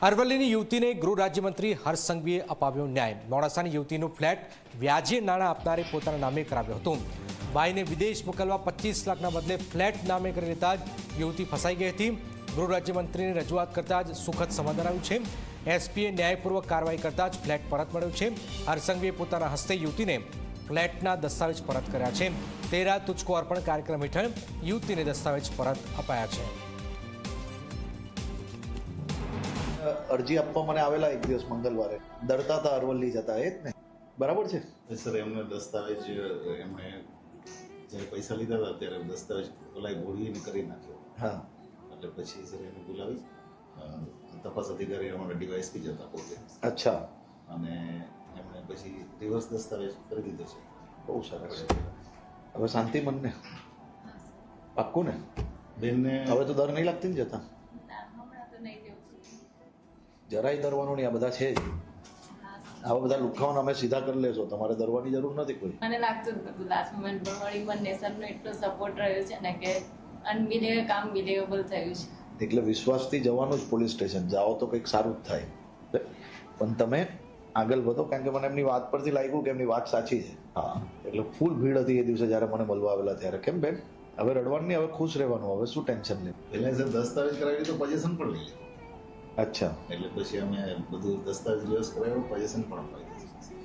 અરવલ્લીની યુવતીને ગૃહ રાજ્યમંત્રી હર્ષ સંઘવીએ અપાવ્યો ન્યાય। મોડાસાની યુવતીનું ફ્લેટ વ્યાજે નાણાં આપનારે પોતાના નામે કરાવ્યો હતો। ભાઈને વિદેશ મોકલવા 25 લાખના બદલે ફ્લેટ નામે કરી લેતા જ યુવતી ફસાઈ ગઈ હતી। ગૃહ રાજ્યમંત્રીને રજૂઆત કરતા જ સુખદ સમાધાન આવ્યું છે। એસપીએ ન્યાયપૂર્વક કાર્યવાહી કરતા જ ફ્લેટ પરત મળ્યો છે। હર્ષ સંઘવીએ પોતાના હસ્તે યુવતીને ફ્લેટના દસ્તાવેજ પરત કર્યા છે। તેરા તુજકો અર્પણ કાર્યક્રમ હેઠળ યુવતીને દસ્તાવેજ પરત અપાયા છે। અરજી આપવા મને આવેલા એક દિવસ મંગળવારે ડરતા હતા અરવલ્લી જતા એ જ ને બરાબર છે સર એમને દસ્તાવેજ એમણે જ્યારે પૈસા લીધા હતા ત્યારે દસ્તાવેજ ઓલા ભોળીને કરી નાખ્યો। હા એટલે પછી સર એને બોલાવી તપાસ અધિકારી અમારા ડીવાયએસપી જતા પોતે અચ્છા અને એમણે પછી રિવર્સ દસ્તાવેજ કરી દીધો છે। બહુ સરસ હવે શાંતિ મનને પાક્કું ને બેનને હવે તો ડર નહીં લાગતી ને જતા જરાય ડરવાનું નહીં આ બધા છે જ આવા બધા લુખાઓને અમે સીધા કરી લેશો તમારે ડરવાની જરૂર નથી કોઈ મને લાગતું જ નતું લાસ્ટ મોમેન્ટ પર વળી પણ નેશનનો એટલો સપોર્ટ રહ્યો છે ને કે અનબિલીવેબલ કામ બિલીવેબલ થયું છે। એટલે વિશ્વાસથી જવાનું જ પોલીસ સ્ટેશન જાઓ તો કંઈક સારું જ થાય પણ તમે આગળ વધો કારણ કે મને એમની વાત પરથી લાગ્યું કે એમની વાત સાચી છે। હા એટલે ફૂલ ભીડ હતી એ દિવસે જ્યારે મને મળવા આવેલા ત્યારે કેમ બેન હવે રડવાનું નહીં હવે ખુશ રહેવાનું હવે શું ટેન્શન લે પહેલા સર દસ્તાવેજ કરાવી તો પોઝિશન પણ લઈ લીધું। અચ્છા એટલે પછી અમે બધું દસ્તાવેજ રિવર્સ કરાવ્યો પોઝિશન પણ અપાવી દીધી।